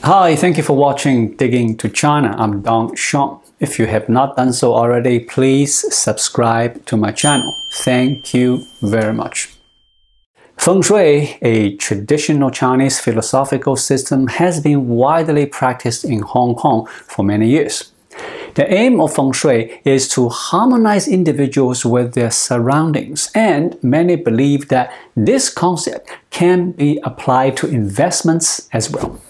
Hi, thank you for watching Digging to China. I'm Dong Sean. If you have not done so already, please subscribe to my channel. Thank you very much. Fengshui, a traditional Chinese philosophical system, has been widely practiced in Hong Kong for many years. The aim of Feng Shui is to harmonize individuals with their surroundings, and many believe that this concept can be applied to investments as well.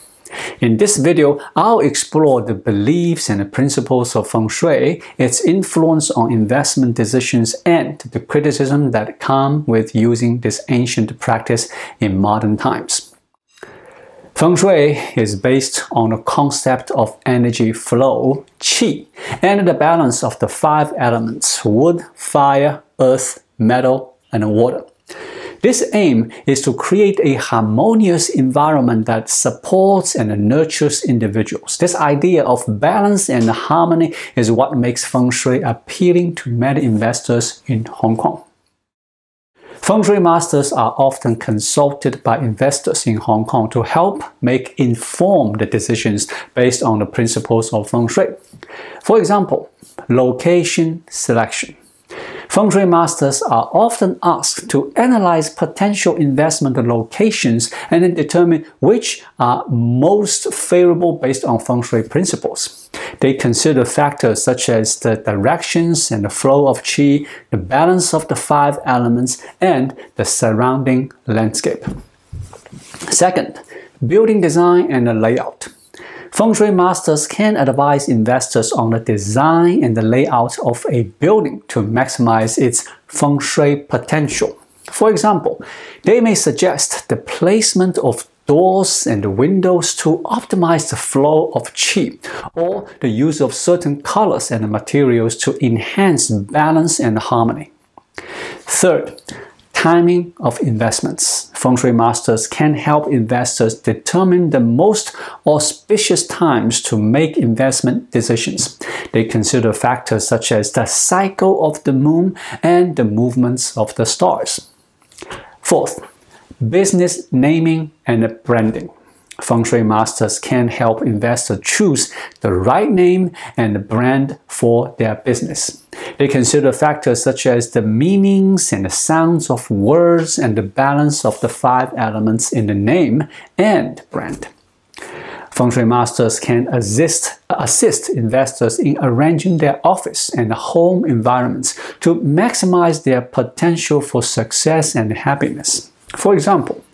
In this video, I'll explore the beliefs and the principles of Feng Shui, its influence on investment decisions, and the criticism that come with using this ancient practice in modern times. Feng Shui is based on the concept of energy flow, qi, and the balance of the five elements: wood, fire, earth, metal, and water. This aim is to create a harmonious environment that supports and nurtures individuals. This idea of balance and harmony is what makes Feng Shui appealing to many investors in Hong Kong. Feng Shui masters are often consulted by investors in Hong Kong to help make informed decisions based on the principles of Feng Shui. For example, location selection. Feng Shui masters are often asked to analyze potential investment locations and then determine which are most favorable based on Feng Shui principles. They consider factors such as the directions and the flow of qi, the balance of the five elements, and the surrounding landscape. Second, building design and the layout. Feng Shui masters can advise investors on the design and the layout of a building to maximize its Feng Shui potential. For example, they may suggest the placement of doors and windows to optimize the flow of qi, or the use of certain colors and materials to enhance balance and harmony. Third, timing of investments. Feng Shui masters can help investors determine the most auspicious times to make investment decisions. They consider factors such as the cycle of the moon and the movements of the stars. Fourth, business naming and branding. Feng Shui masters can help investors choose the right name and brand for their business. They consider factors such as the meanings and the sounds of words and the balance of the five elements in the name and brand. Feng Shui masters can assist investors in arranging their office and home environments to maximize their potential for success and happiness. For example,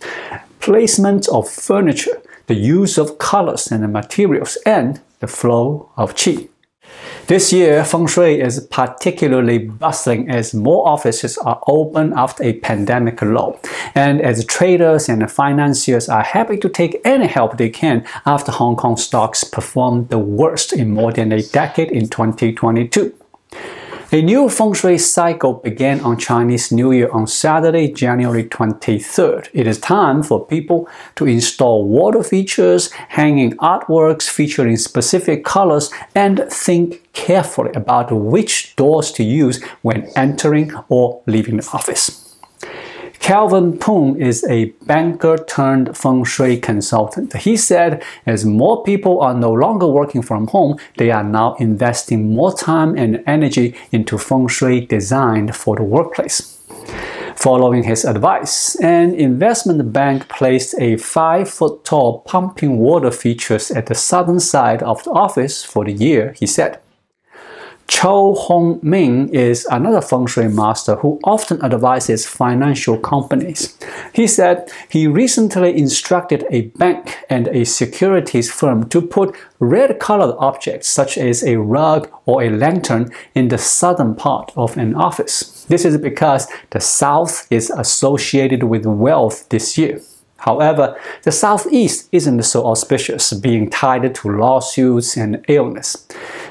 placement of furniture, the use of colors and materials, and the flow of qi. This year, Feng Shui is particularly bustling as more offices are open after a pandemic lull, and as traders and financiers are happy to take any help they can after Hong Kong stocks performed the worst in more than a decade in 2022. A new Feng Shui cycle began on Chinese New Year on Saturday, January 23rd. It is time for people to install water features, hanging artworks featuring specific colors, and think carefully about which doors to use when entering or leaving the office. Calvin Poon is a banker turned Feng Shui consultant. He said, as more people are no longer working from home, they are now investing more time and energy into Feng Shui designed for the workplace. Following his advice, an investment bank placed a 5-foot-tall pumping water features at the southern side of the office for the year, he said. Cho Hong Ming is another Feng Shui master who often advises financial companies. He said he recently instructed a bank and a securities firm to put red-colored objects such as a rug or a lantern in the southern part of an office. This is because the south is associated with wealth this year. However, the southeast isn't so auspicious, being tied to lawsuits and illness.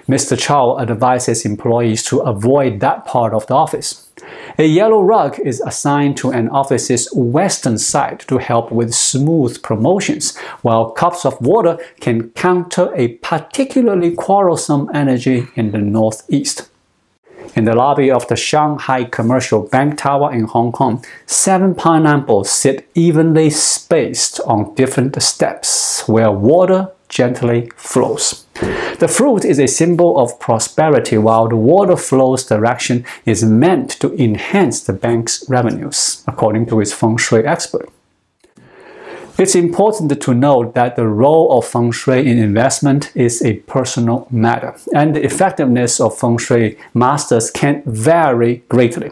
Mr. Chow advises employees to avoid that part of the office. A yellow rug is assigned to an office's western side to help with smooth promotions, while cups of water can counter a particularly quarrelsome energy in the northeast. In the lobby of the Shanghai Commercial Bank Tower in Hong Kong, 7 pineapples sit evenly spaced on different steps, where water, gently flows. The fruit is a symbol of prosperity, while the water flow's direction is meant to enhance the bank's revenues, according to its Feng Shui expert. It's important to note that the role of Feng Shui in investment is a personal matter, and the effectiveness of Feng Shui masters can vary greatly.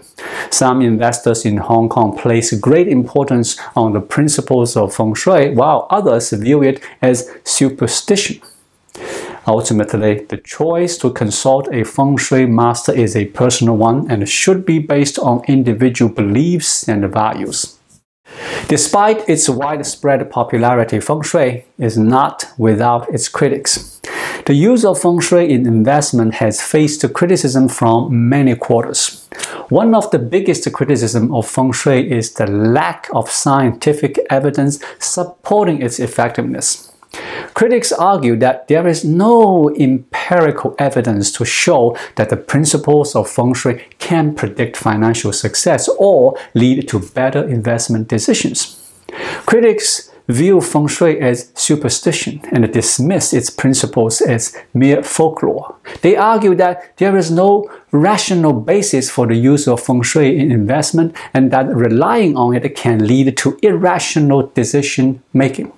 Some investors in Hong Kong place great importance on the principles of Feng Shui, while others view it as superstition. Ultimately, the choice to consult a Feng Shui master is a personal one and should be based on individual beliefs and values. Despite its widespread popularity, Feng Shui is not without its critics. The use of Feng Shui in investment has faced criticism from many quarters. One of the biggest criticisms of Feng Shui is the lack of scientific evidence supporting its effectiveness. Critics argue that there is no empirical evidence to show that the principles of Feng Shui can predict financial success or lead to better investment decisions. Critics view Feng Shui as superstition and dismiss its principles as mere folklore. They argue that there is no rational basis for the use of Feng Shui in investment and that relying on it can lead to irrational decision making.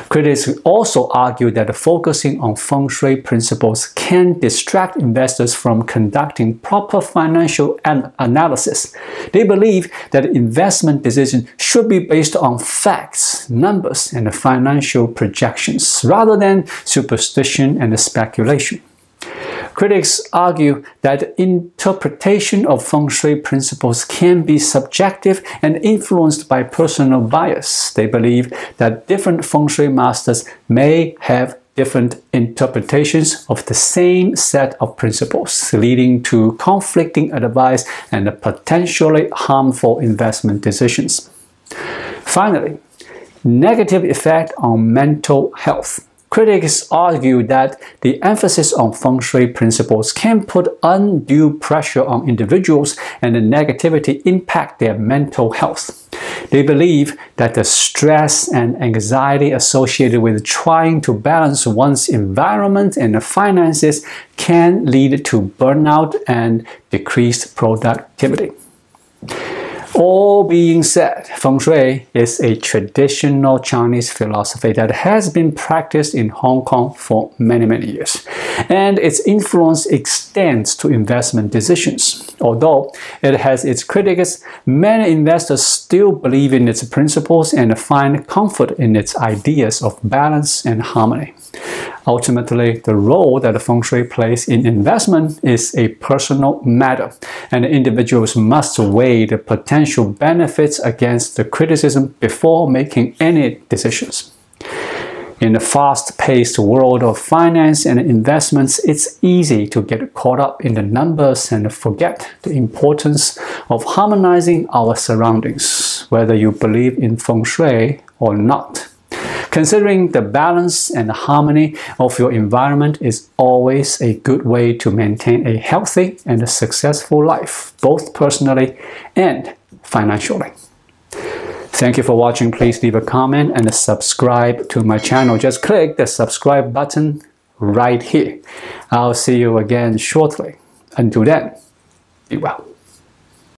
Critics also argue that focusing on Feng Shui principles can distract investors from conducting proper financial analysis. They believe that investment decisions should be based on facts, numbers, and financial projections, rather than superstition and speculation. Critics argue that interpretation of Feng Shui principles can be subjective and influenced by personal bias. They believe that different Feng Shui masters may have different interpretations of the same set of principles, leading to conflicting advice and potentially harmful investment decisions. Finally, negative effect on mental health. Critics argue that the emphasis on Feng Shui principles can put undue pressure on individuals and negatively impact their mental health. They believe that the stress and anxiety associated with trying to balance one's environment and finances can lead to burnout and decreased productivity. All being said, Feng Shui is a traditional Chinese philosophy that has been practiced in Hong Kong for many years, and its influence extends to investment decisions. Although it has its critics, many investors still believe in its principles and find comfort in its ideas of balance and harmony. Ultimately, the role that Feng Shui plays in investment is a personal matter, and individuals must weigh the potential benefits against the criticism before making any decisions. In the fast-paced world of finance and investments, it's easy to get caught up in the numbers and forget the importance of harmonizing our surroundings, whether you believe in Feng Shui or not. Considering the balance and harmony of your environment is always a good way to maintain a healthy and a successful life, both personally and financially. Thank you for watching. Please leave a comment and subscribe to my channel. Just click the subscribe button right here. I'll see you again shortly. Until then, be well.